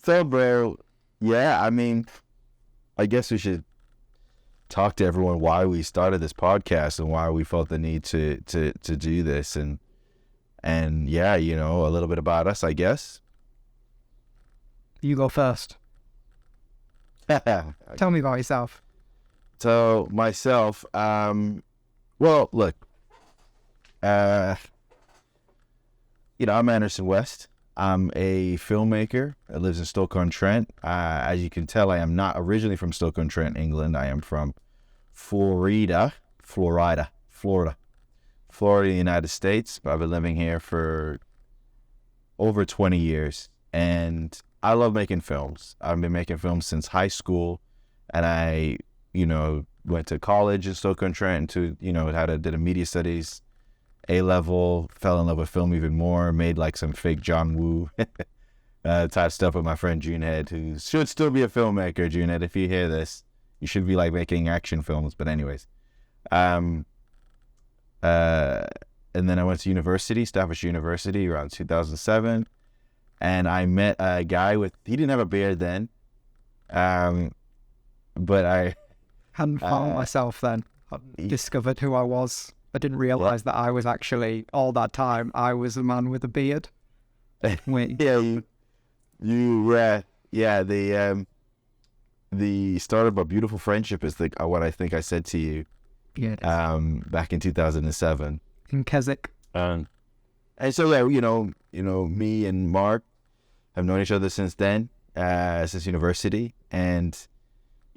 February, yeah. I mean, I guess we should talk to everyone why we started this podcast and why we felt the need to do this, and yeah, you know, a little bit about us, I guess. You go first. Tell me about yourself. So myself, well, look, you know, I'm Anderson West. I'm a filmmaker that lives in Stoke-on-Trent. As you can tell, I am not originally from Stoke-on-Trent, England. I am from Florida, in the United States. But I've been living here for over 20 years, and I love making films. I've been making films since high school, and I, you know, went to college in Stoke-on-Trent to, you know, did a media studies A-level, fell in love with film even more, made like some fake John Woo type stuff with my friend Junehead, who should still be a filmmaker. Junehead, if you hear this, you should be like making action films. But anyways, and then I went to university, Staffordshire University, around 2007, and I met a guy he didn't have a beard then, but I hadn't found myself then. I discovered who I was. I didn't realize that I was actually, all that time, I was a man with a beard. Wait. The start of a beautiful friendship is what I think I said to you. Yeah. Back in 2007. In Keswick. And so, you know, me and Mark have known each other since then, since university, and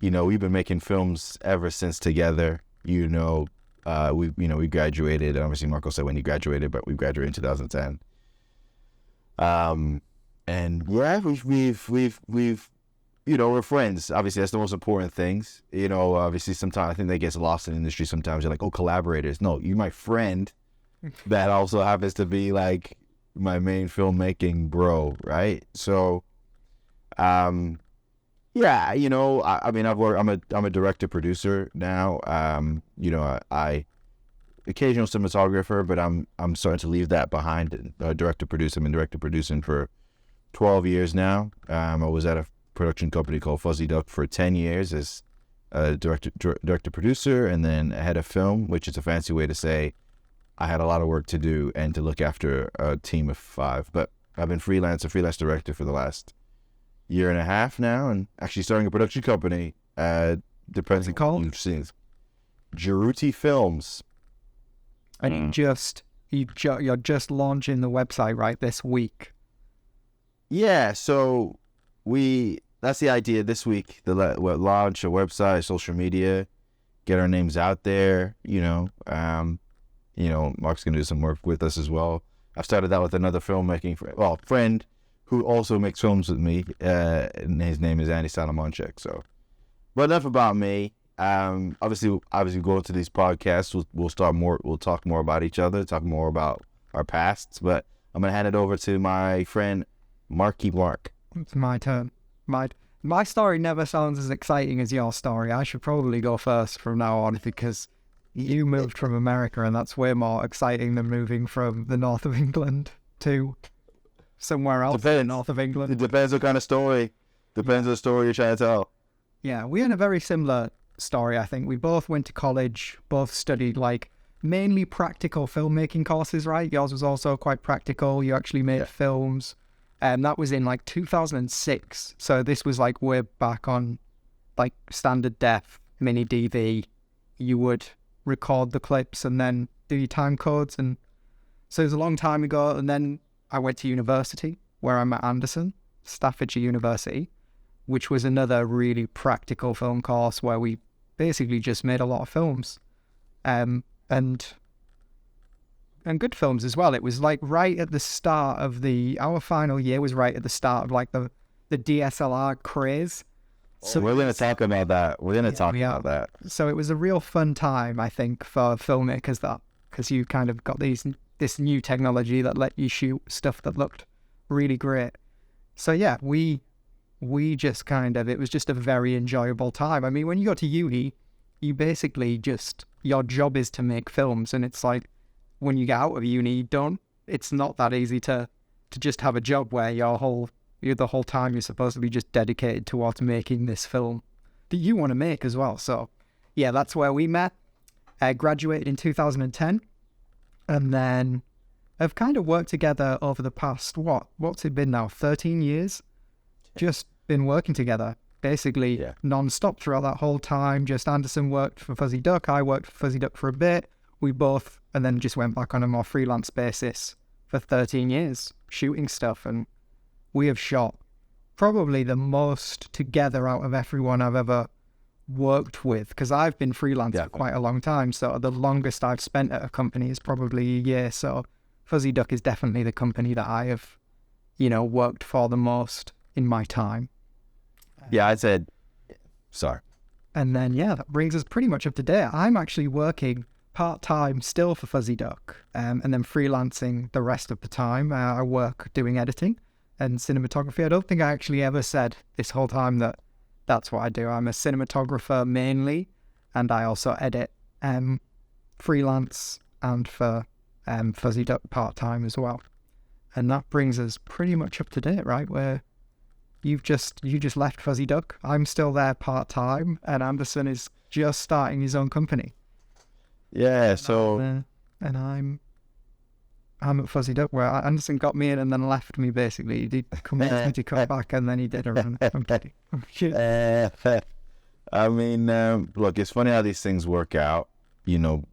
you know, we've been making films ever since together. You know, we graduated. Obviously, Marco said when he graduated, but we graduated in 2010. And yeah, we've you know, we're friends. Obviously, that's the most important things. You know, obviously, sometimes I think that gets lost in the industry. Sometimes you're like, oh, collaborators. No, you're my friend. That also happens to be like my main filmmaking bro, right? So, yeah, you know, I mean, I'm a director producer now. You know, I occasional cinematographer, but I'm starting to leave that behind. Director producer, I've been director producing for 12 years now. I was at a production company called Fuzzy Duck for 10 years as a director producer, and then head of film, which is a fancy way to say I had a lot of work to do and to look after a team of 5. But I've been a freelance director for the last year and a half now, and actually starting a production company. What's it called? Geruti Films. And you're just launching the website right this week. Yeah, so that's the idea this week. Launch a website, social media, get our names out there. You know, Mark's gonna do some work with us as well. I've started that with another filmmaking friend who also makes films with me. And his name is Andy Salamonchek. So, but enough about me. Obviously, go to these podcasts. We'll talk more about each other, talk more about our pasts. But I'm gonna hand it over to my friend Marky Mark. It's my turn. My story never sounds as exciting as your story. I should probably go first from now on because you moved from America, and that's way more exciting than moving from the north of England to somewhere else in the north of England. It depends what kind of story. Depends on the story you're trying to tell. Yeah, we had a very similar story, I think. We both went to college, both studied like mainly practical filmmaking courses, right? Yours was also quite practical. You actually made films. That was in like 2006. So this was like way back on like standard def, mini DV. You would record the clips and then do your time codes. And so it was a long time ago. And then I went to university where I met Anderson, Staffordshire University, which was another really practical film course where we basically just made a lot of films. And good films as well. It was like right at the start of our final year was right at the start of like the DSLR craze. So we're going to talk about that. We're going to talk about that. So it was a real fun time, I think, for filmmakers because you kind of got this new technology that let you shoot stuff that looked really great. So yeah, we just it was just a very enjoyable time. I mean, when you go to uni, you basically your job is to make films, and it's like, when you get out of uni, it's not that easy to just have a job where your whole the whole time you're supposed to be just dedicated towards making this film that you want to make as well. So yeah, that's where we met. I graduated in 2010, and then have kind of worked together over the past, what's it been now, 13 years? Just been working together, basically non-stop throughout that whole time. Just Anderson worked for Fuzzy Duck, I worked for Fuzzy Duck for a bit. We both, and then just went back on a more freelance basis for 13 years, shooting stuff, and we have shot probably the most together out of everyone I've ever worked with, because I've been freelance for quite a long time, so the longest I've spent at a company is probably a year. So Fuzzy Duck is definitely the company that I have, worked for the most in my time. Yeah, I said, sorry. And then, that brings us pretty much up to date. I'm actually working part-time still for Fuzzy Duck, and then freelancing the rest of the time. I work doing editing and cinematography. I don't think I actually ever said this whole time that that's what I do. I'm a cinematographer mainly, and I also edit freelance and for Fuzzy Duck part-time as well. And that brings us pretty much up to date, right? Where you just left Fuzzy Duck. I'm still there part-time, and Anderson is just starting his own company. Yeah, so... And I'm at Fuzzy Duck, where Anderson got me in and then left me, basically. He did convince me to come back, and then he did a run. I'm kidding. I mean, look, it's funny how these things work out. We'll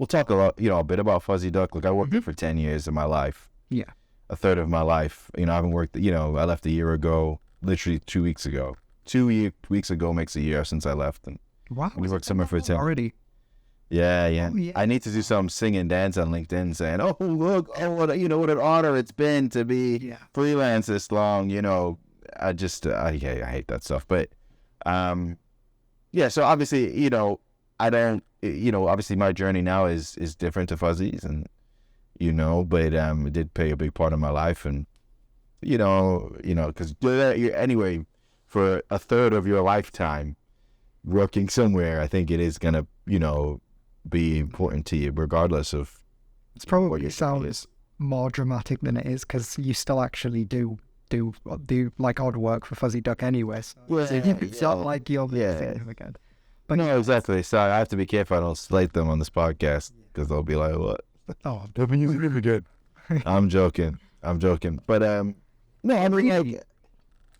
talk a lot, a bit about Fuzzy Duck. Look, I worked there for 10 years of my life. Yeah. A third of my life. I haven't worked, I left a year ago, literally 2 weeks ago. 2 weeks ago makes a year since I left. And wow. We worked somewhere for 10. Already? Yeah. Oh, yeah. I need to do some sing and dance on LinkedIn saying, oh, look, what an honor it's been to be freelance this long. I hate that stuff. But, so obviously, I don't, obviously my journey now is different to Fuzzy's, and, but it did play a big part of my life. And, because anyway, for a third of your lifetime working somewhere, I think it is going to, be important to you regardless of. It's probably sounds more dramatic than it is, because you still actually do like odd work for Fuzzy Duck anyway. So it's not like you're again. But no, exactly. So I have to be careful I don't slate them on this podcast, because they'll be like, what? Oh, really good. I'm joking. But no, I mean,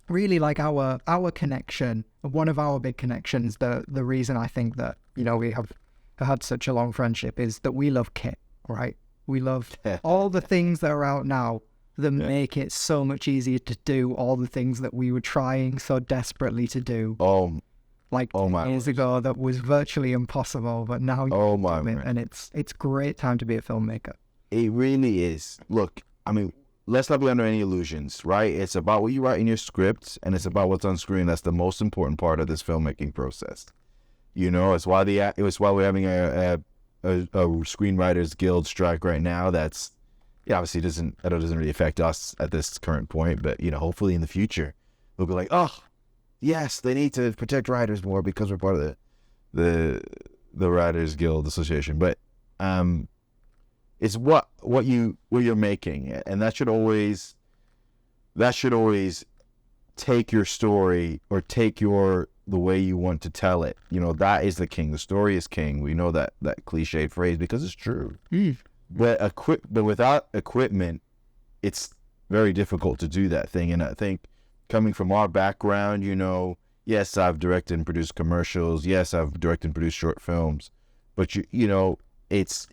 really like our connection, one of our big connections, the reason I think that, we have had such a long friendship is that we love kit, right? We love all the things that are out now that make it so much easier to do all the things that we were trying so desperately to do. Years ago, that was virtually impossible, but now and it's great time to be a filmmaker. It really is. Look, I mean, let's not be under any illusions, right? It's about what you write in your script, and it's about what's on screen. That's the most important part of this filmmaking process. It's why we're having a Screenwriters Guild strike right now. That's obviously doesn't really affect us at this current point, but hopefully in the future we'll be like, oh yes, they need to protect writers more because we're part of the Writers Guild Association. But it's what you're making, and that should always take your story, or take the way you want to tell it. That is the king. The story is king. We know that cliche phrase because it's true. But without equipment, it's very difficult to do that thing. And I think coming from our background, yes, I've directed and produced commercials. Yes, I've directed and produced short films. But it's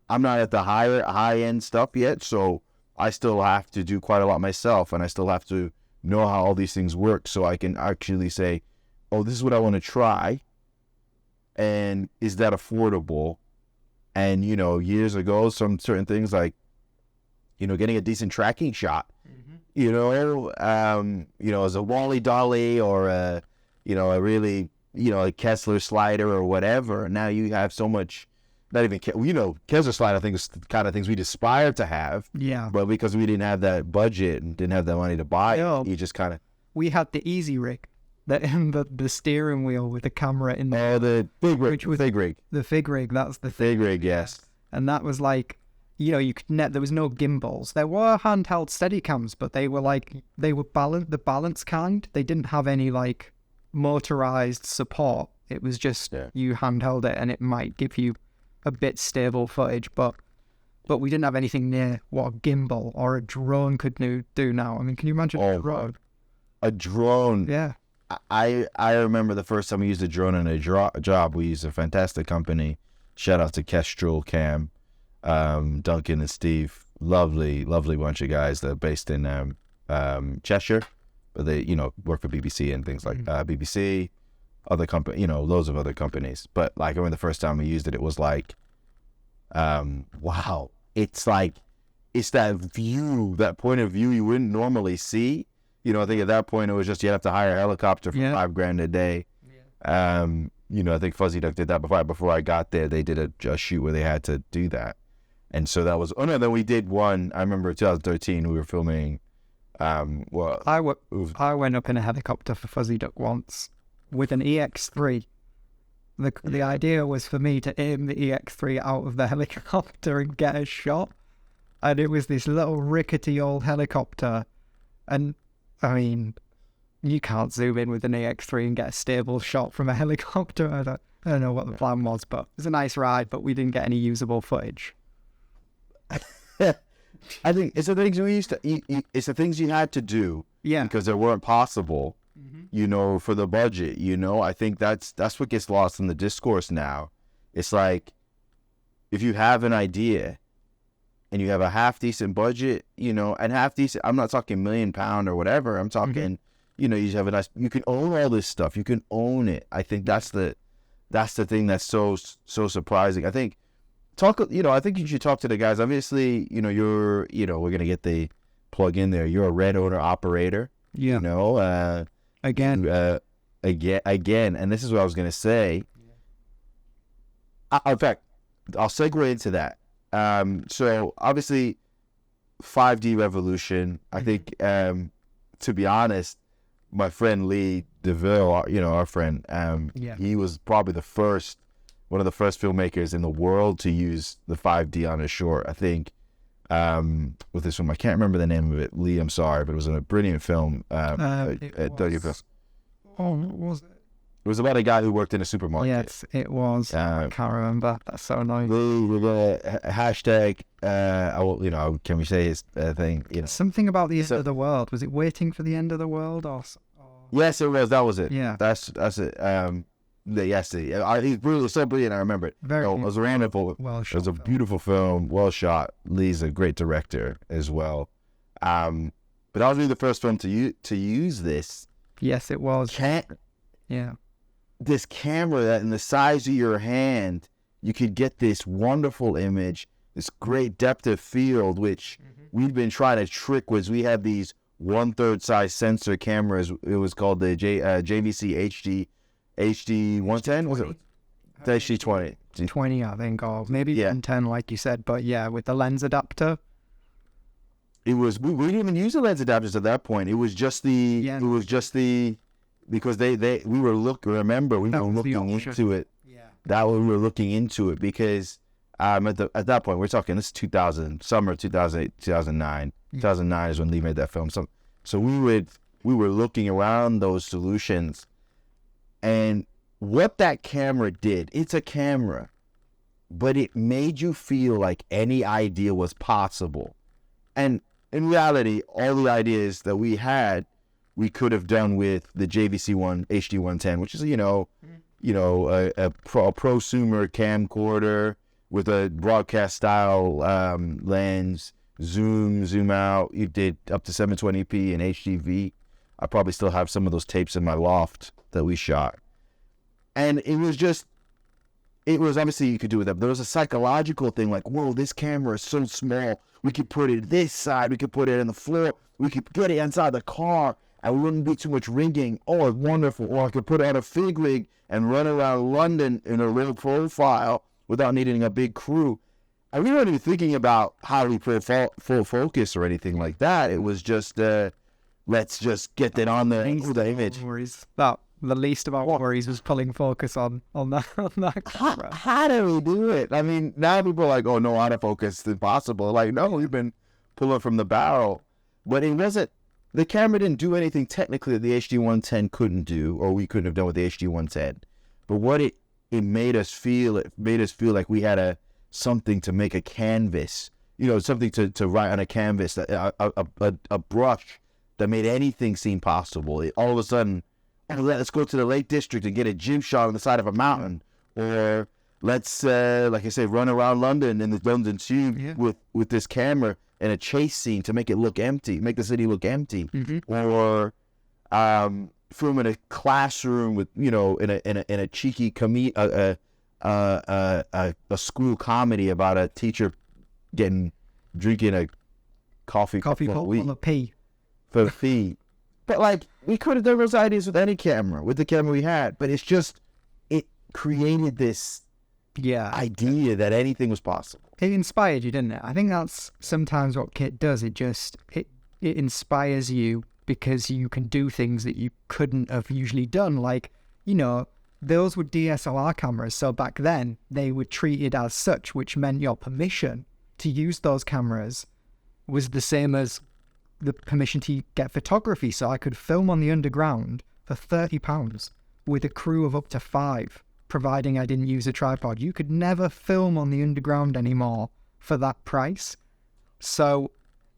I'm not at the high end stuff yet, so I still have to do quite a lot myself, and I still have to know how all these things work, so I can actually say, oh, this is what I want to try, and is that affordable? And years ago, some certain things like getting a decent tracking shot, as a Wally Dolly or a really a Kessler slider or whatever. Now you have so much. Not even Kessler slide, I think, is the kind of things we'd aspire to have. Yeah. But because we didn't have that budget and didn't have that money to buy it, you just kind of. We had the easy rig, the steering wheel with the camera in there. Oh, the fig rig. The fig rig. The fig rig. That's the fig rig. Yes. And that was like, there was no gimbals. There were handheld Steadicams, but they were the balance kind. They didn't have any like motorized support. It was just you handheld it, and it might give you a bit stable footage, but we didn't have anything near what a gimbal or a drone could do now. I mean, can you imagine a drone? A drone. Yeah. I remember the first time we used a drone in a job. We used a fantastic company. Shout out to Kestrel, Cam, Duncan, and Steve. Lovely bunch of guys that are based in Cheshire, but they work for BBC and things like BBC, other company, loads of other companies. But like, I remember the first time we used it, it was like, wow, it's that view, that point of view you wouldn't normally see. I think at that point it was just you have to hire a helicopter for $5,000 a day. Yeah. I think Fuzzy Duck did that before I got there. They did a shoot where they had to do that, and so that was. Oh no, then we did one. I remember 2013 we were filming. I went up in a helicopter for Fuzzy Duck once with an EX3. The idea was for me to aim the EX3 out of the helicopter and get a shot, and it was this little rickety old helicopter, and I mean, you can't zoom in with an EX3 and get a stable shot from a helicopter. I don't know what the plan was, but it was a nice ride, but we didn't get any usable footage. I think it's the things it's the things you had to do, because they weren't possible, for the budget. I think that's what gets lost in the discourse now. It's like, if you have an idea and you have a half decent budget, and half decent, I'm not talking £1 million or whatever. I'm talking, you have you can own all this stuff. You can own it. I think that's the thing that's so surprising. I think I think you should talk to the guys. Obviously, we're going to get the plug in there. You're a red owner operator. Yeah. Again, and this is what I was going to say. In fact, I'll segue into that. So obviously 5D revolution, I think, to be honest, my friend Lee DeVille, our friend, he was probably one of the first filmmakers in the world to use the 5D on a short. I think, with this film, I can't remember the name of it. Lee, I'm sorry, but it was a brilliant film. What was it? It was about a guy who worked in a supermarket. Yes, it was. I can't remember. That's so annoying. Hashtag, can we say his thing? Something about the end of the world. Was it Waiting for the End of the World? Or... Yes, it was. That was it. Yeah. That's it. He's brilliant, so brilliant. I remember it. Very. It was wonderful. Well shot. It was a beautiful film, well shot. Lee's a great director as well. But I was really the first one to use this. Yes, it was. This camera that in the size of your hand, you could get this wonderful image, this great depth of field, which we've been trying to trick. Was we had these 1/3 size sensor cameras. It was called the JVC HD 110. Was it the HD 20? 20, I think, or maybe 110, like you said. But yeah, with the lens adapter. It was. We didn't even use the lens adapters at that point. It was just the. Yeah. It was just the. Because we were looking. Remember, we were looking into it. Yeah. We were looking into it because at that point we're talking. This is 2000, summer 2008, 2009. 2009 is when Lee made that film. So we were looking around those solutions, and what that camera did. It's a camera, but it made you feel like any idea was possible, and in reality, all the ideas that we had. We could have done with the JVC HD 110, which is a prosumer camcorder with a broadcast style lens, zoom out. You did up to 720p and HDV. I probably still have some of those tapes in my loft that we shot, and it was obviously you could do with that. But there was a psychological thing like, whoa, this camera is so small. We could put it this side. We could put it on the floor. We could get it inside the car. And we wouldn't be too much rigging. Oh, it's wonderful. Or I could put it on a fig rig and run around London in a real profile without needing a big crew. And we weren't even thinking about how we put full focus or anything like that. It was just, let's just get that on the image. the least of our worries was pulling focus on that camera. How do we do it? I mean, now people are like, oh, no, autofocus is impossible. Like, no, we've been pulling from the barrel. But it wasn't, the camera didn't do anything technically that the HD-110 couldn't do, or we couldn't have done with the HD-110. But what it made us feel, like we had something to make a canvas, something to write on a canvas, a brush that made anything seem possible. All of a sudden, let's go to the Lake District and get a gym shot on the side of a mountain, or let's, like I say, run around London in the London Tube with this camera and a chase scene to make it look empty, make the city look empty, or film in a classroom with, in a cheeky a school comedy about a teacher drinking a coffee pot full of pee. For the fee. But like, we could have done those ideas with any camera, with the camera we had, but it's just, it created this idea that anything was possible. It inspired you, didn't it? I think that's sometimes what kit does. It inspires you because you can do things that you couldn't have usually done. Like, those were DSLR cameras. So back then they were treated as such, which meant your permission to use those cameras was the same as the permission to get photography. So I could film on the underground for £30 with a crew of up to 5, providing I didn't use a tripod. You could never film on the underground anymore for that price. So,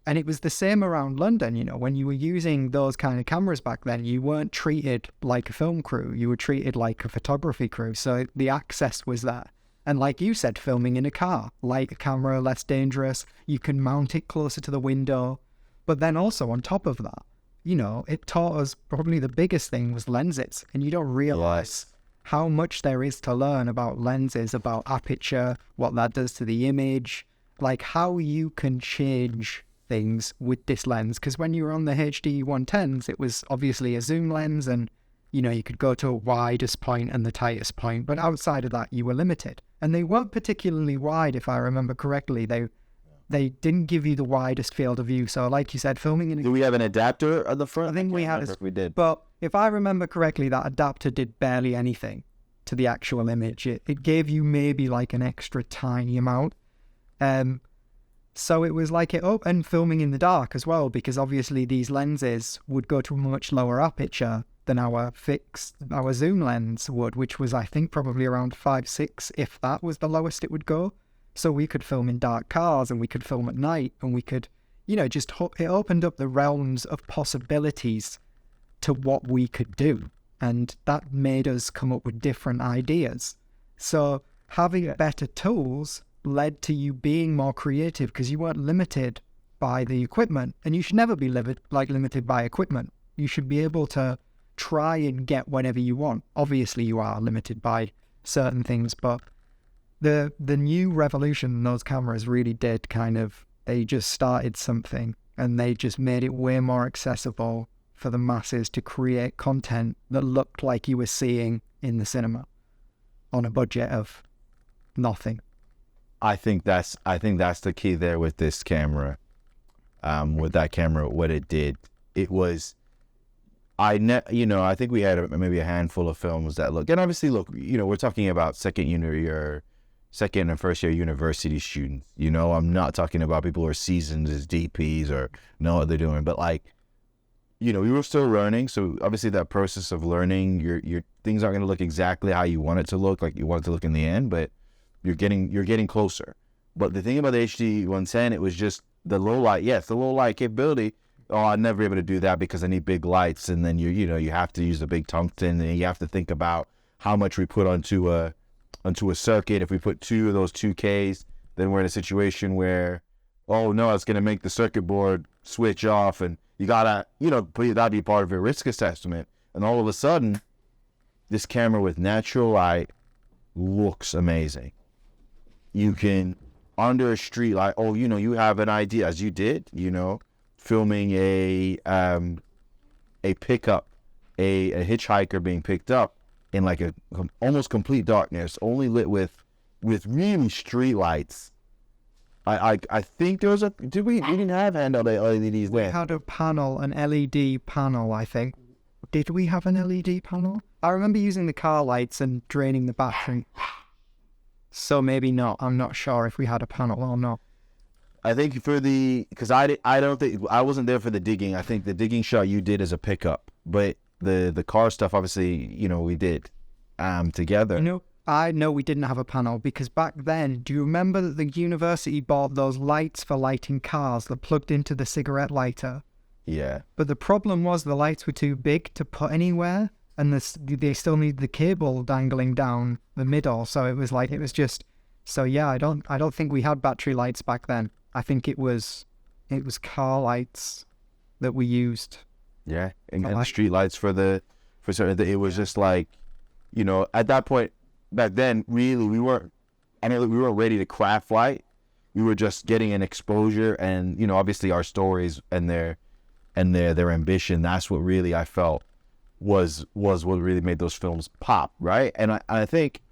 and it was the same around London, when you were using those kind of cameras back then, you weren't treated like a film crew, you were treated like a photography crew. So the access was there. And like you said, filming in a car, lighter camera, less dangerous, you can mount it closer to the window. But then also on top of that, it taught us probably the biggest thing was lenses. And you don't realize how much there is to learn about lenses, about aperture, what that does to the image, like how you can change things with this lens. Because when you were on the HD 110s, it was obviously a zoom lens and, you could go to a widest point and the tightest point. But outside of that, you were limited. And they weren't particularly wide, if I remember correctly. They didn't give you the widest field of view. So like you said, filming in... Do we have an adapter at the front? I think we had. We did. But if I remember correctly, that adapter did barely anything to the actual image. It gave you maybe like an extra tiny amount. So it was like and filming in the dark as well, because obviously these lenses would go to a much lower aperture than our zoom lens would, which was, I think, probably around 5.6, if that was the lowest it would go. So we could film in dark cars and we could film at night and we could, it opened up the realms of possibilities to what we could do. And that made us come up with different ideas. So having better tools led to you being more creative because you weren't limited by the equipment. And you should never be limited by equipment. You should be able to try and get whatever you want. Obviously, you are limited by certain things, but the new revolution in those cameras really did they just started something and they just made it way more accessible for the masses to create content that looked like you were seeing in the cinema on a budget of nothing. I think that's the key there with this camera. With that camera, what it did, it was, I think we had maybe a handful of films that look, and obviously look, we're talking about second and first year university students. I'm not talking about people who are seasoned as DPs or know what they're doing, but we were still learning. So obviously that process of learning, your things aren't going to look exactly how you want it to look, like you want it to look in the end, but you're getting closer. But the thing about the HD 110, it was just the low light. Yes, the low light capability. Oh, I'm never able to do that because I need big lights, and then you have to use a big tungsten, and you have to think about how much we put onto a circuit. If we put 2 of those 2Ks, then we're in a situation where, oh no, it's gonna make the circuit board switch off, and you gotta, that'd be part of your risk assessment. And all of a sudden, this camera with natural light looks amazing. You can, under a street light, you have an idea, as you did, filming a pickup, a hitchhiker being picked up in like a almost complete darkness, only lit with really street lights. I think there was we didn't have handheld LEDs We then. had an LED panel, I think, did we have an LED panel? I remember using the car lights and draining the battery. So maybe not. I'm not sure if we had a panel or not. I think because I don't think I wasn't there for the digging. I think the digging shot you did as a pickup, but the car stuff obviously we did together. I know we didn't have a panel because back then, do you remember that the university bought those lights for lighting cars that plugged into the cigarette lighter? Yeah. But the problem was the lights were too big to put anywhere, and they still need the cable dangling down the middle. So it was just. So yeah, I don't think we had battery lights back then. I think it was car lights that we used. Yeah, and street lights for certain. It was just like, at that point back then, really we weren't ready to craft light. We were just getting an exposure, and obviously our stories and their ambition. That's what really I felt was what really made those films pop, right? And I think.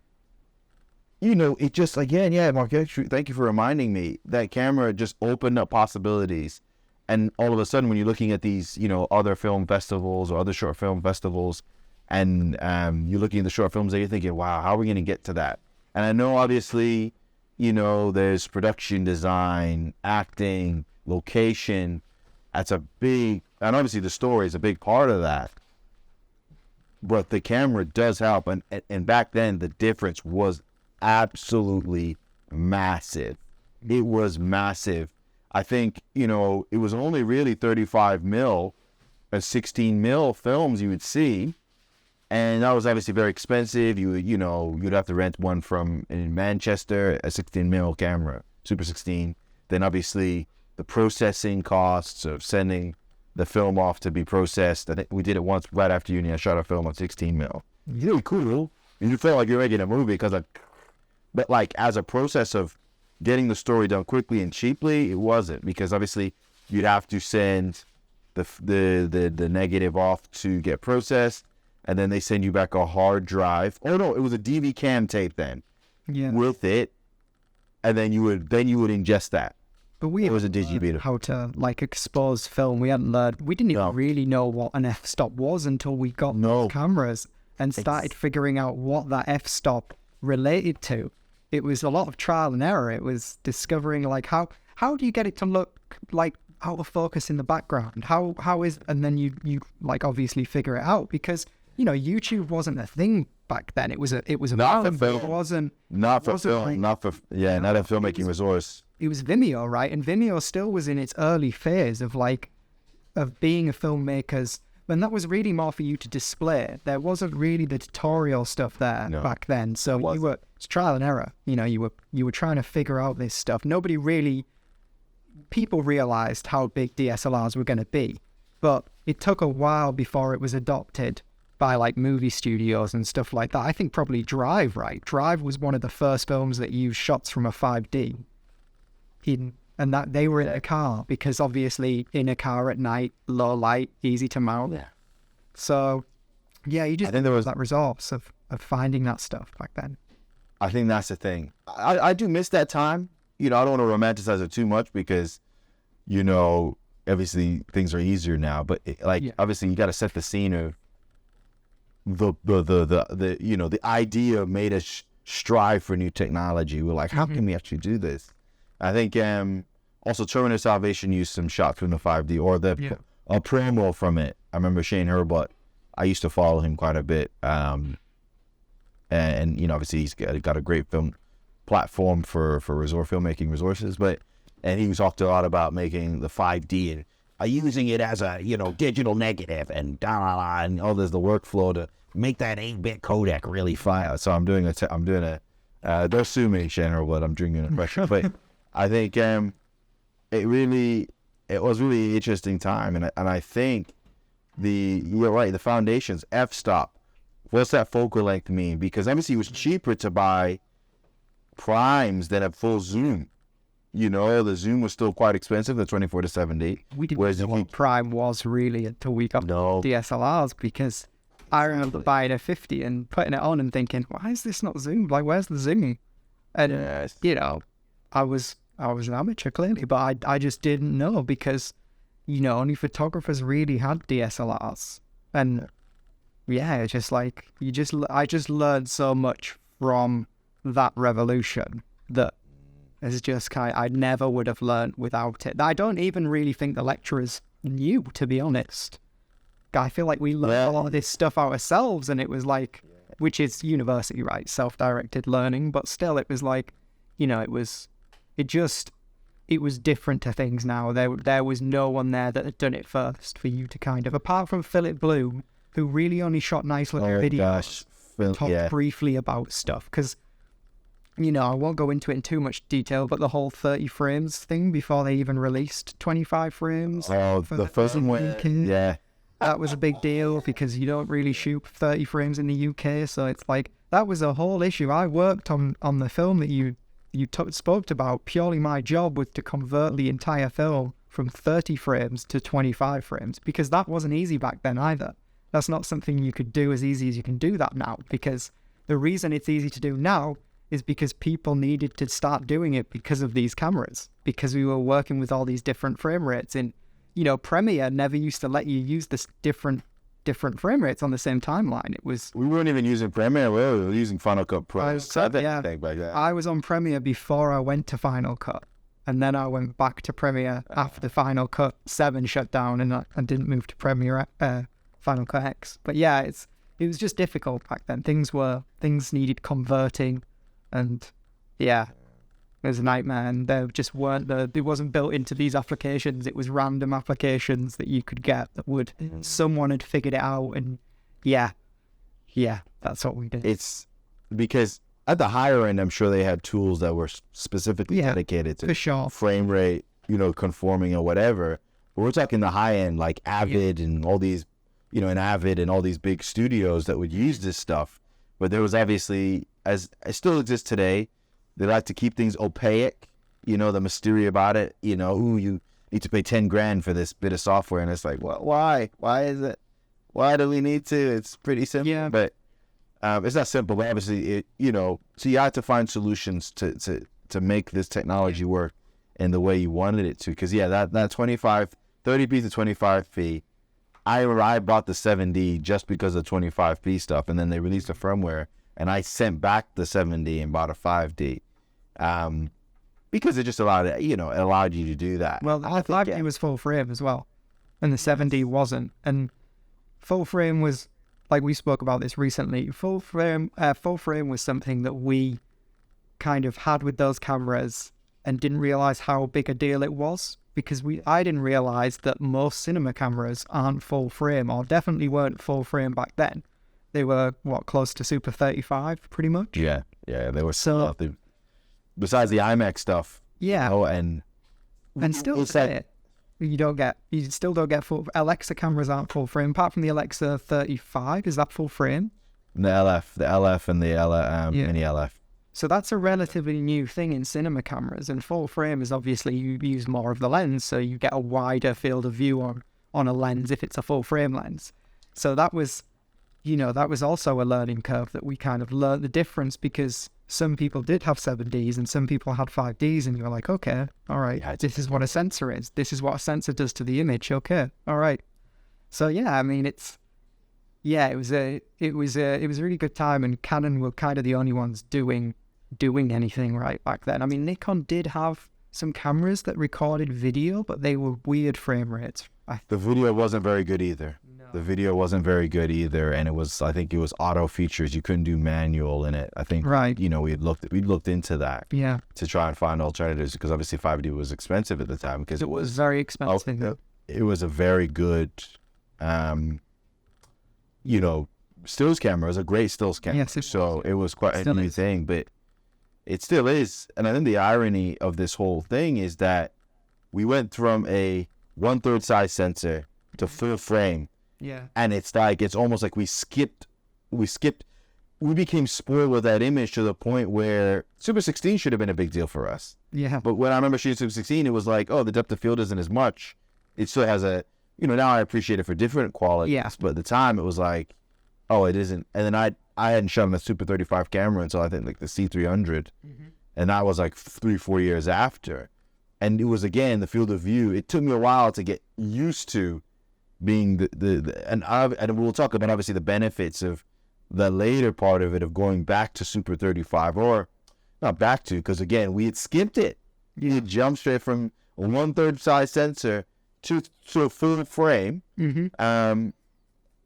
It just, again, yeah, Mark, thank you for reminding me. That camera just opened up possibilities. And all of a sudden, when you're looking at these, other film festivals or other short film festivals, and you're looking at the short films, and you're thinking, wow, how are we going to get to that? And I know, obviously, there's production design, acting, location. That's a big, and obviously the story is a big part of that. But the camera does help. And back then, the difference was absolutely massive. It was massive. I think, it was only really 35 mil or 16 mil films you would see. And that was obviously very expensive. You'd have to rent one in Manchester, a 16 mil camera, Super 16. Then obviously the processing costs of sending the film off to be processed. I think we did it once right after uni. I shot a film on 16 mil. Really cool. You felt like you're making a movie but like as a process of getting the story done quickly and cheaply, it wasn't, because obviously you'd have to send the negative off to get processed, and then they send you back a hard drive. Oh no, it was a DV cam tape then. Yeah. With it, and then you would ingest that. But we was a digibeta. How to expose film. We hadn't learned. We didn't even really know what an f-stop was until we got those cameras and started figuring out what that f-stop related to. It was a lot of trial and error. It was discovering how do you get it to look like out of focus in the background? And then you obviously figure it out, because YouTube wasn't a thing back then. It was a not film, for film. It wasn't not for film. Not a filmmaking resource. It was Vimeo, right? And Vimeo still was in its early phase of being a filmmaker's. And that was really more for you to display. There wasn't really the tutorial stuff there back then. So it's trial and error. You were trying to figure out this stuff. People realized how big DSLRs were going to be, but it took a while before it was adopted by movie studios and stuff like that. I think probably Drive, right? Drive was one of the first films that used shots from a 5D. And that they were in a car, because obviously in a car at night, low light, easy to mount. Yeah. So, yeah, you just there was that resource of finding that stuff back then. I think that's the thing. I do miss that time. I don't want to romanticize it too much, because, obviously things are easier now. But obviously you got to set the scene of the idea made us strive for new technology. We're like, how can we actually do this? I think also Terminator Salvation used some shots from the 5D, or a promo from it. I remember Shane Hurbutt. I used to follow him quite a bit. And obviously he's got a great film platform for filmmaking resources. And he talked a lot about making the 5D and using it as a digital negative and and all this, the workflow to make that 8-bit codec really fire. So I'm doing a don't sue me, Shane Hurbutt. I'm doing an impression, but. I think it was really an interesting time, and I think you're right, the foundations, f-stop, what's that focal length mean? Because obviously it was cheaper to buy primes than a full zoom. The zoom was still quite expensive, the 24 to 70. We didn't know what prime was really until we got DSLRs, because I remember buying a 50 and putting it on and thinking, why is this not zoomed? Where's the zoom? And I was an amateur, clearly, but I just didn't know, because, only photographers really had DSLRs. And yeah, it's just like I just learned so much from that revolution that it's just I never would have learned without it. I don't even really think the lecturers knew, to be honest. I feel like we learned a lot of this stuff ourselves, and it was like, which is university, right? Self-directed learning, but still, it was like, it was different to things now. There was no one there that had done it first for you to kind of, apart from Philip Bloom, who really only shot nice little videos, talked briefly about stuff. Because, I won't go into it in too much detail, but the whole 30 frames thing before they even released 25 frames. Oh, the first one, yeah. That was a big deal because you don't really shoot 30 frames in the UK. So it's like, that was a whole issue. I worked on the film that you spoke about. Purely my job was to convert the entire film from 30 frames to 25 frames, because that wasn't easy back then either. That's not something you could do as easy as you can do that now, because the reason it's easy to do now is because people needed to start doing it because of these cameras, because we were working with all these different frame rates. And Premiere never used to let you use this different frame rates on the same timeline. We weren't even using Premiere. We were using Final Cut Pro. Yeah. I was on Premiere before I went to Final Cut, and then I went back to Premiere after Final Cut 7 shut down, and I didn't move to Premiere Final Cut X. But yeah, it was just difficult back then. Things needed converting, and yeah, it was a nightmare. And there just weren't it wasn't built into these applications. It was random applications that you could get that someone had figured it out. And yeah, that's what we did. It's because at the higher end, I'm sure they had tools that were specifically dedicated to for sure. Frame rate, conforming or whatever. But we're talking the high end, like Avid and all these, and Avid and all these big studios that would use this stuff. But there was obviously, as it still exists today, they like to keep things opaque, the mystery about it. You need to pay 10 grand for this bit of software. And it's like, well, why? Why is it? Why do we need to? It's pretty simple. Yeah. But it's not simple, but obviously, so you have to find solutions to make this technology work in the way you wanted it to. Because, that 30p to 25p, I bought the 7D just because of 25p stuff. And then they released the firmware, and I sent back the 7D and bought a 5D. Because it just allowed you to do that. Well, the 5D was full frame as well, and the 7D wasn't. And full frame was, like we spoke about this recently, full frame was something that we kind of had with those cameras and didn't realize how big a deal it was, because I didn't realize that most cinema cameras aren't full frame, or definitely weren't full frame back then. They were, close to Super 35, pretty much? Yeah, they were besides the IMAX stuff. Yeah. And still today, you still don't get full. Alexa cameras aren't full frame, apart from the Alexa 35. Is that full frame? The LF and the Mini LF. So that's a relatively new thing in cinema cameras, and full frame is obviously you use more of the lens, so you get a wider field of view on a lens if it's a full frame lens. So that was also a learning curve that we kind of learned the difference, because some people did have 7Ds and some people had 5Ds, and you were like, okay, all right, this is what a sensor is. This is what a sensor does to the image. Okay, all right. So yeah, I mean, it was a really good time, and Canon were kind of the only ones doing anything right back then. I mean, Nikon did have some cameras that recorded video, but they were weird frame rates. The video wasn't very good either. The video wasn't very good either, and I think it was auto features. You couldn't do manual in it. I think, right. We looked into that, to try and find alternatives, because obviously 5D was expensive at the time, because it was very expensive. It was a very good, stills camera. It was a great stills camera. Yes, it was quite a new thing, but it still is. And I think the irony of this whole thing is that we went from a 1/3 size sensor to full frame. Yeah. And it's almost like we became spoiled with that image to the point where Super 16 should have been a big deal for us. Yeah. But when I remember shooting Super 16, it was like, oh, the depth of field isn't as much. It still has now I appreciate it for different qualities. Yeah. But at the time, it was like, oh, it isn't. And then I hadn't shot on a Super 35 camera until I think like the C300. Mm-hmm. And that was like 3-4 years after. And it was, again, the field of view. It took me a while to get used to being and we'll talk about obviously the benefits of the later part of it of going back to Super 35, or not back to, because again we had skipped it. You had jumped straight from a 1/3 size sensor to a full frame, and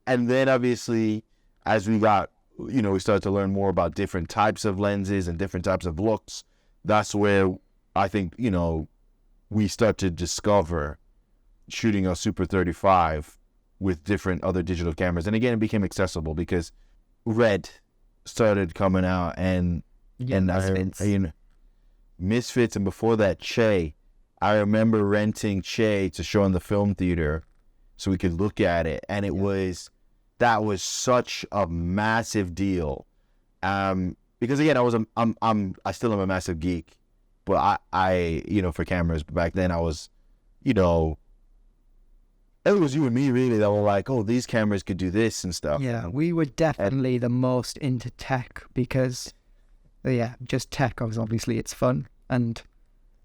then obviously as we got, we started to learn more about different types of lenses and different types of looks. That's where I think we start to discover shooting a Super 35 with different other digital cameras. And again, it became accessible because Red started coming out, and Misfits, and before that, Che. I remember renting Che to show in the film theater so we could look at it, and that was such a massive deal. Because again, I still am a massive geek, but I for cameras back then I was, it was you and me really that were like, oh, these cameras could do this and stuff. Yeah, we were definitely the most into tech because, just tech. Obviously, it's fun, and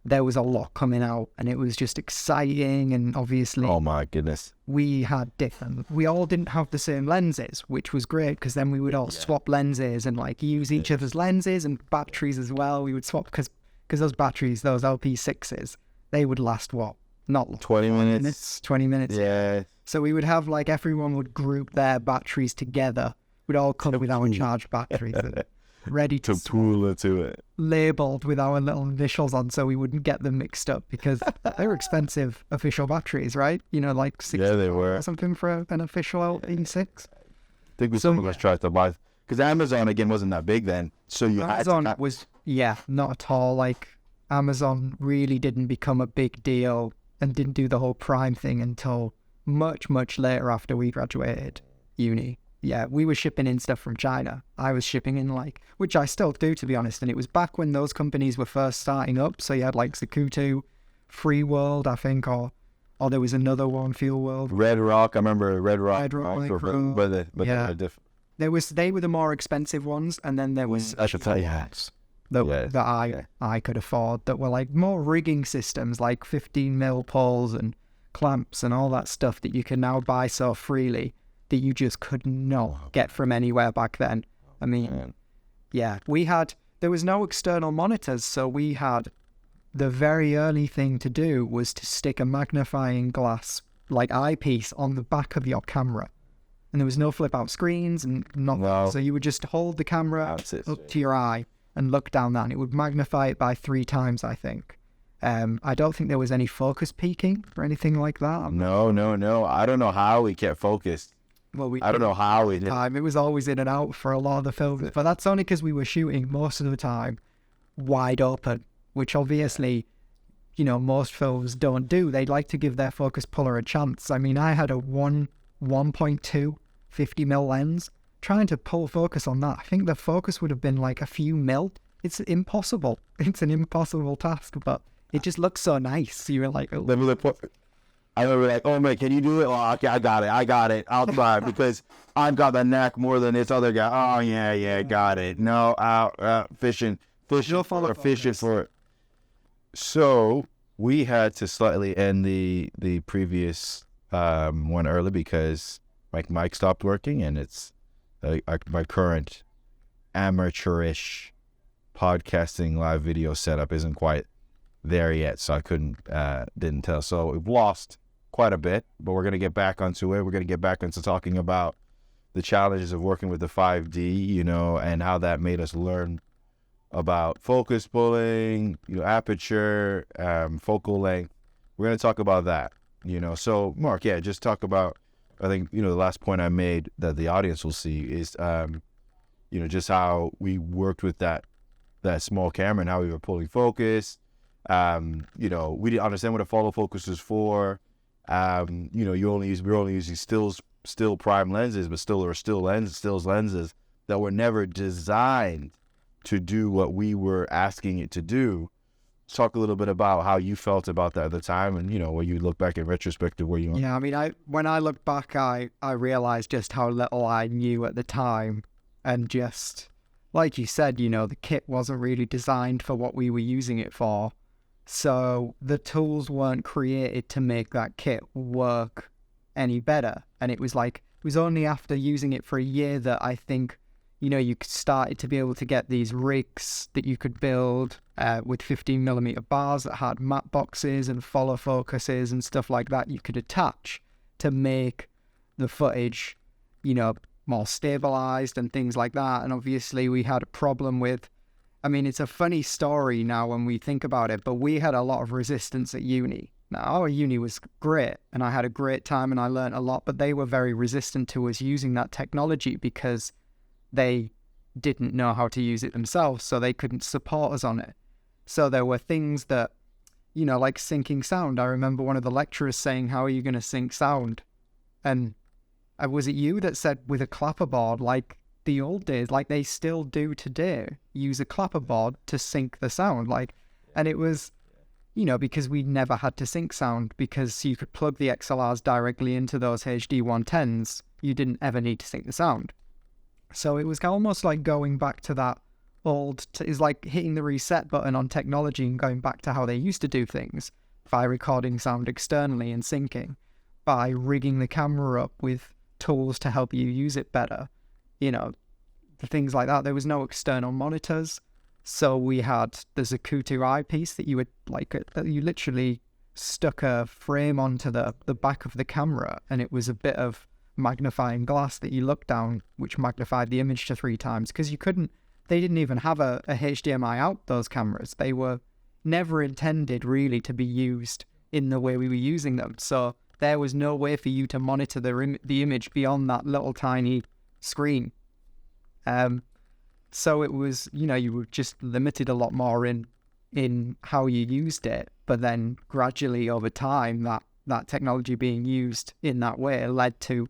there was a lot coming out, and it was just exciting. And obviously, oh my goodness, we all didn't have the same lenses, which was great because then we would all swap lenses and like use each other's lenses and batteries as well. We would swap because those batteries, those LP6s, they would last what? Not long. 20 minutes. 20 minutes. Yeah. So we would have like everyone would group their batteries together. We'd all come with our charged batteries and ready to pool into it. Labeled with our little initials on so we wouldn't get them mixed up because they were expensive official batteries, right? Like $60 they were. or something for an official LP6. I think some of us tried to buy, because Amazon again wasn't that big then. So Amazon was not at all. Like Amazon really didn't become a big deal and didn't do the whole Prime thing until much, much later after we graduated uni. Yeah, we were shipping in stuff from China. I was shipping in which I still do to be honest, and it was back when those companies were first starting up. So you had like Zakuto, Free World, I think, or there was another one, Fuel World. Red Rock, I remember Red Rock. But they're different. They were the more expensive ones, and then there was I should tell you. that I could afford that were like more rigging systems like 15mm poles and clamps and all that stuff that you can now buy so freely that you just could not get from anywhere back then. I mean, there was no external monitors, so we had the very early thing to do was to stick a magnifying glass eyepiece on the back of your camera. And there was no flip out screens and nothing. Wow. So you would just hold the camera up to your eye and look down that, and it would magnify it by 3 times, I think. I don't think there was any focus peaking or anything like that. No. I don't know how we kept focused. Well, I don't know how we did. It was always in and out for a lot of the films, but that's only because we were shooting most of the time wide open, which obviously, most films don't do. They like to give their focus puller a chance. I mean, I had a 1.2 50mm lens. Trying to pull focus on that, I think the focus would have been like a few mil. It's impossible. It's an impossible task, but it just looks so nice. You were like, oh. I remember like, oh man, can you do it? Oh, okay, I got it. I'll try because I've got the knack more than this other guy. Oh yeah, got it. No, out fishing for it. So we had to slightly end the previous one early because my mic stopped working, and it's my current amateurish podcasting live video setup isn't quite there yet, so I didn't tell. So we've lost quite a bit, but we're going to get back onto it. We're going to get back into talking about the challenges of working with the 5D, and how that made us learn about focus pulling, aperture, focal length. We're going to talk about that, So Mark, just talk about, I think, the last point I made that the audience will see is, just how we worked with that small camera and how we were pulling focus. We didn't understand what a follow focus was for. We're only using still prime lenses, but still lenses that were never designed to do what we were asking it to do. Let's talk a little bit about how you felt about that at the time, and when you look back in retrospective, where you. Yeah, I mean, when I look back, I realized just how little I knew at the time, and just like you said, the kit wasn't really designed for what we were using it for. So the tools weren't created to make that kit work any better. And it was only after using it for a year that I think, you started to be able to get these rigs that you could build with 15mm bars that had matte boxes and follow focuses and stuff like that you could attach to make the footage, more stabilized and things like that. And obviously we had a problem with, it's a funny story now when we think about it, but we had a lot of resistance at uni. Now, our uni was great and I had a great time and I learned a lot, but they were very resistant to us using that technology because they didn't know how to use it themselves, so they couldn't support us on it. So there were things that, like syncing sound. I remember one of the lecturers saying, how are you going to sync sound? And was it you that said with a clapperboard, like the old days, like they still do today, use a clapperboard to sync the sound? And it was, because we never had to sync sound because you could plug the XLRs directly into those HD 110s. You didn't ever need to sync the sound. So it was almost like going back to that it's like hitting the reset button on technology and going back to how they used to do things by recording sound externally and syncing, by rigging the camera up with tools to help you use it better. Things like that. There was no external monitors. So we had the Zakutu eyepiece that you would that you literally stuck a frame onto the back of the camera, and it was a bit of magnifying glass that you looked down, which magnified the image to 3 times, because they didn't even have a HDMI out, those cameras. They were never intended really to be used in the way we were using them. So there was no way for you to monitor the image beyond that little tiny screen. So it was, you were just limited a lot more in how you used it. But then gradually over time, that technology being used in that way led to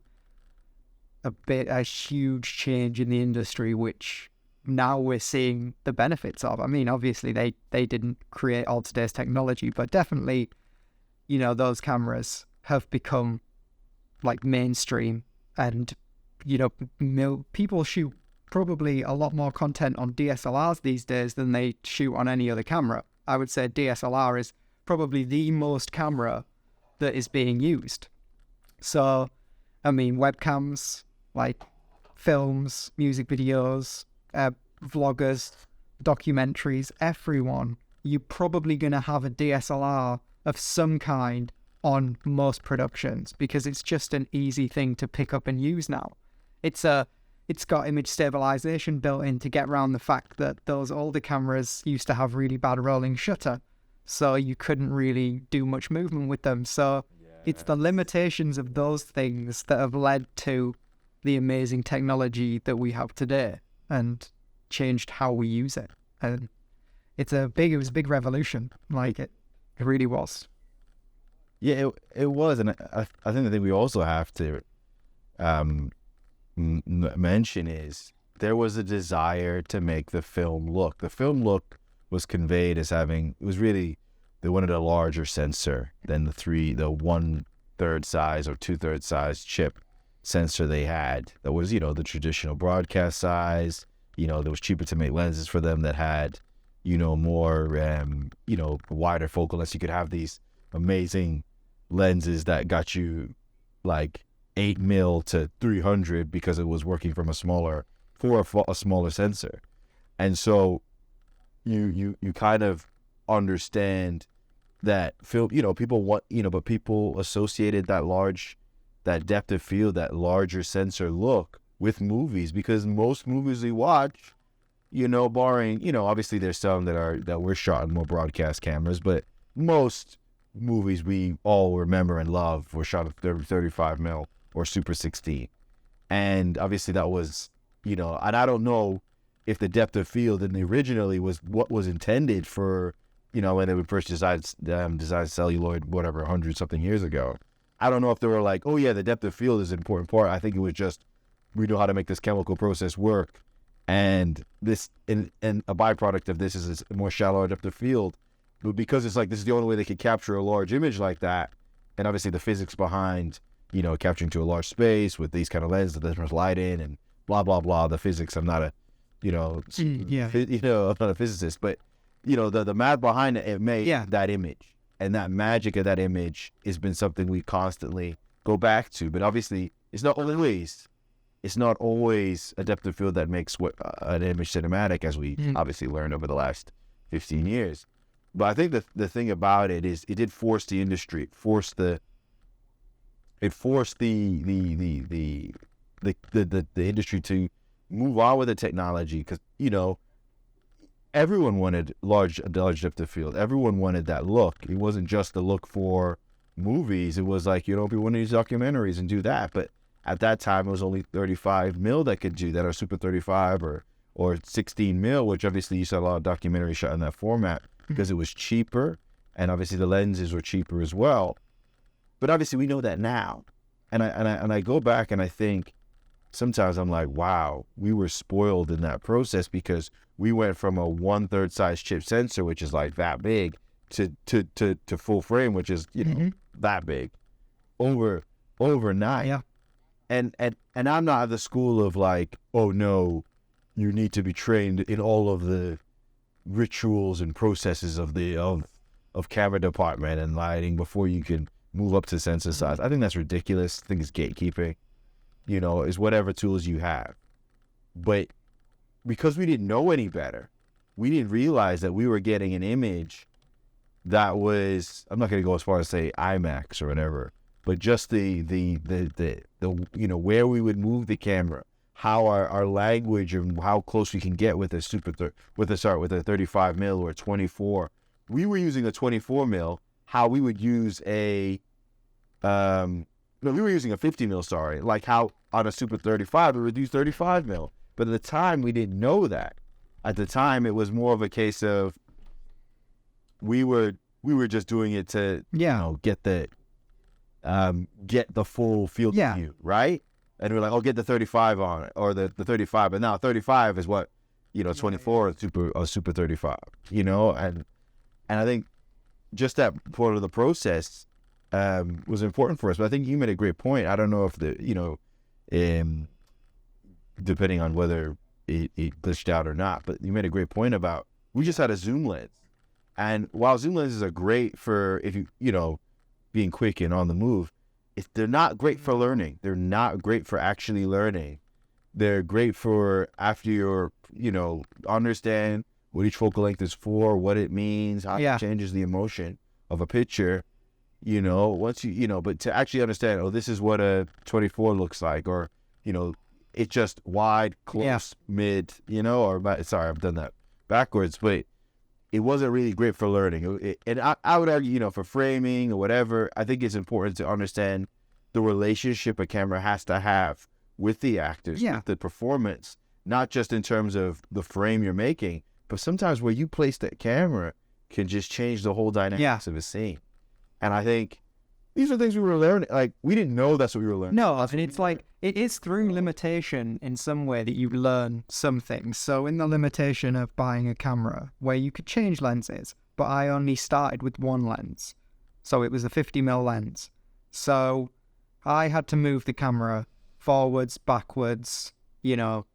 a huge change in the industry, which now we're seeing the benefits of. Obviously they didn't create all today's technology, but definitely, those cameras have become like mainstream, and, people shoot probably a lot more content on DSLRs these days than they shoot on any other camera. I would say DSLR is probably the most camera that is being used. So, webcams, like films, music videos, vloggers, documentaries, everyone, you're probably going to have a DSLR of some kind on most productions because it's just an easy thing to pick up and use now. It's got image stabilization built in to get around the fact that those older cameras used to have really bad rolling shutter, so you couldn't really do much movement with them. So it's the limitations of those things that have led to the amazing technology that we have today and changed how we use it. And it was a big revolution. It really was. Yeah, it was. And I think the thing we also have to mention is there was a desire to make the film look. The film look was conveyed as having, it was really, they wanted a larger sensor than the 1/3 size or 2/3 size chip sensor they had. That was, the traditional broadcast size. There was cheaper to make lenses for them that had, more, wider focal lengths. You could have these amazing lenses that got you like 8mm to 300 because it was working from a smaller sensor. And so you kind of understand that film, people want, but people associated that depth of field, that larger sensor look with movies, because most movies we watch, barring, obviously there's some that were shot on more broadcast cameras, but most movies we all remember and love were shot at 35mm or Super 16. And obviously that was, and I don't know if the depth of field in the originally was what was intended for, when they would first design celluloid, whatever, 100 something years ago. I don't know if they were like, oh yeah, the depth of field is an important part. I think it was just, we know how to make this chemical process work. And this, and a byproduct of this is a more shallow depth of field. But because it's like, this is the only way they could capture a large image like that. And obviously the physics behind, capturing to a large space with these kind of lenses that there's light in and blah, blah, blah. The physics, I'm not a, I'm not a physicist, but, the math behind it made that image. And that magic of that image has been something we constantly go back to. But obviously, it's not always a depth of field that makes an image cinematic, as we obviously learned over the last 15 years. But I think the thing about it is it did force the industry, forced the industry to move on with the technology, because everyone wanted large depth of field. Everyone wanted that look. It wasn't just the look for movies. It was like, people want to use documentaries and do that. But at that time, it was only 35 mil that could do that, or Super 35 or 16 mil, which obviously you saw a lot of documentaries shot in that format because it was cheaper, and obviously the lenses were cheaper as well. But obviously we know that now. And I go back and I think sometimes I'm like, wow, we were spoiled in that process, because we went from a 1/3 size chip sensor, which is like that big, to full frame, which is that big, overnight. Yeah. And I'm not of the school of like, oh no, you need to be trained in all of the rituals and processes of camera department and lighting before you can move up to sensor size. I think that's ridiculous. I think it's gatekeeping. Is whatever tools you have. But because we didn't know any better, we didn't realize that we were getting an image that was, I'm not going to go as far as say IMAX or whatever, but just the where we would move the camera, how our language and how close we can get with a 35 mil or a 24. We were using a 24 mil, how we would use we were using a 50 mil, like how on a Super 35 we would use 35 mil. But at the time we didn't know that. At the time it was more of a case of we were just doing it to get the full field of view, right? And we're like, get the 35 on it, or the 35. But now 35 is what 24 or Super 35. And I think just that part of the process was important for us. But I think you made a great point. I don't know if depending on whether it glitched out or not, but you made a great point about, we just had a zoom lens. And while zoom lenses are great for if being quick and on the move, they're not great for learning. They're not great for actually learning. They're great for after you're, understand what each focal length is for, what it means, how it changes the emotion of a picture, once but to actually understand, this is what a 24 looks like, or, it's just wide, close, mid, sorry, I've done that backwards, but it wasn't really great for learning. And I would argue, for framing or whatever, I think it's important to understand the relationship a camera has to have with the actors, with the performance, not just in terms of the frame you're making, but sometimes where you place that camera can just change the whole dynamics of a scene. And I think these are things we were learning. Like, we didn't know that's what we were learning. No, and it's like, it is through limitation in some way that you learn some things. So in the limitation of buying a camera where you could change lenses, but I only started with one lens. So it was a 50mm lens. So I had to move the camera forwards, backwards,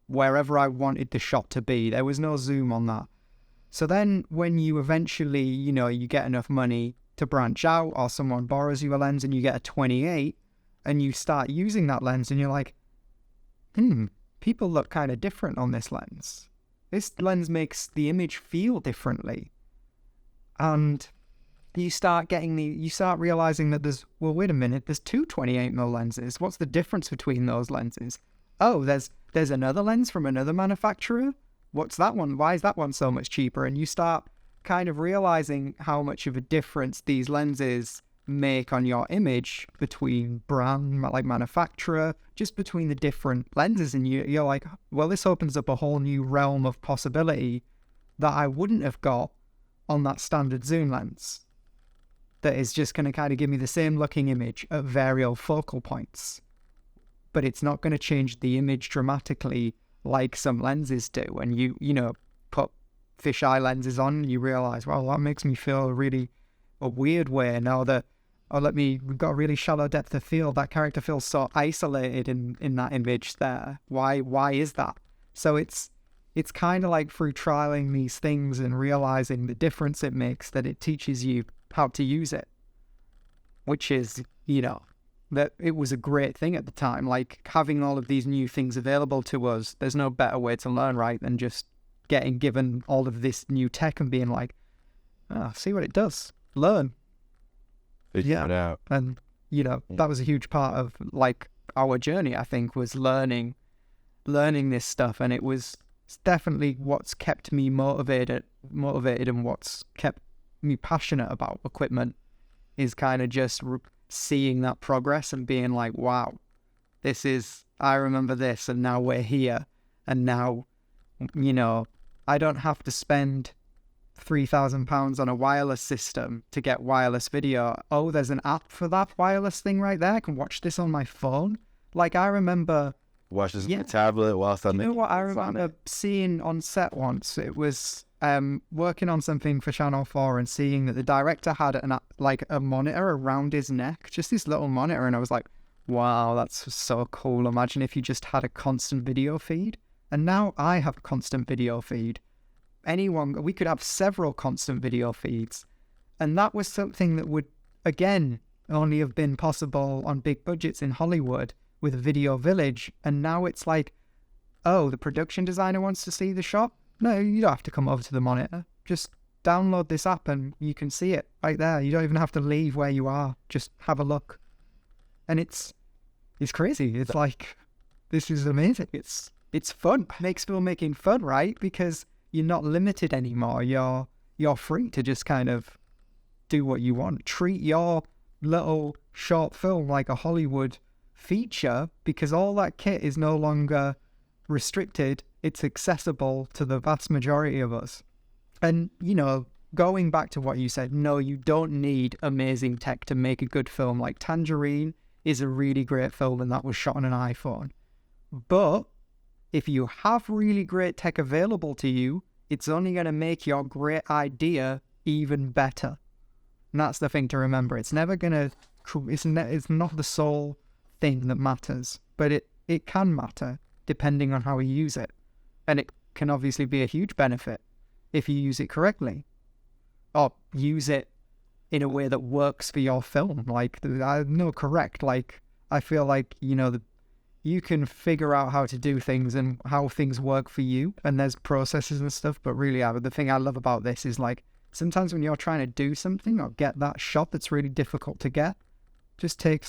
wherever I wanted the shot to be. There was no zoom on that. So then when you eventually, you get enough money to branch out, or someone borrows you a lens and you get a 28 and you start using that lens and you're like, people look kind of different on this lens. This lens makes the image feel differently. And you start realizing that wait a minute, there's two 28mm lenses. What's the difference between those lenses? Oh, there's another lens from another manufacturer. What's that one? Why is that one so much cheaper? And you start kind of realizing how much of a difference these lenses make on your image between brand, like manufacturer, just between the different lenses. And you're like, well, this opens up a whole new realm of possibility that I wouldn't have got on that standard zoom lens. That is just going to kind of give me the same looking image at various focal points. But it's not going to change the image dramatically like some lenses do. And you put fisheye lenses on, you realize, well, that makes me feel really a weird way. Now that, we've got a really shallow depth of field. That character feels so isolated in that image there. Why is that? So it's kind of like through trialing these things and realizing the difference it makes that it teaches you how to use it, which is, that it was a great thing at the time. Like having all of these new things available to us, there's no better way to learn, right, than just getting given all of this new tech and being like, see what it does, learn. Figure it out. And, you know, that was a huge part of like our journey, I think, was learning this stuff. And it's definitely what's kept me motivated and what's kept me passionate about equipment is kind of just seeing that progress and being like, wow, I remember this, and now we're here. And now, you know, I don't have to spend £3,000 on a wireless system to get wireless video. Oh, there's an app for that wireless thing right there. I can watch this on my phone. Like, I remember watch this on the tablet whilst I'm making. You know what I remember seeing on set once? It was working on something for Channel 4 and seeing that the director had a monitor around his neck, just this little monitor, and I was like, wow, that's so cool. Imagine if you just had a constant video feed. And now I have a constant video feed. We could have several constant video feeds. And that was something that would, again, only have been possible on big budgets in Hollywood with a video village. And now it's like, oh, the production designer wants to see the shot? No, you don't have to come over to the monitor. Just download this app and you can see it right there. You don't even have to leave where you are. Just have a look. And it's crazy. It's like, this is amazing. It's fun. It makes filmmaking fun, right? Because you're not limited anymore. You're free to just kind of do what you want. Treat your little short film like a Hollywood feature, because all that kit is no longer restricted. It's accessible to the vast majority of us. And, you know, going back to what you said, no, you don't need amazing tech to make a good film. Like Tangerine is a really great film and that was shot on an iPhone. But if you have really great tech available to you, it's only going to make your great idea even better. And that's the thing to remember. It's never going to, it's not the sole thing that matters, but it can matter depending on how you use it. And it can obviously be a huge benefit if you use it correctly, or use it in a way that works for your film. Like, no, correct. Like, I feel like, you know, you can figure out how to do things and how things work for you, and there's processes and stuff. But really, the thing I love about this is, like, sometimes when you're trying to do something or get that shot that's really difficult to get, just take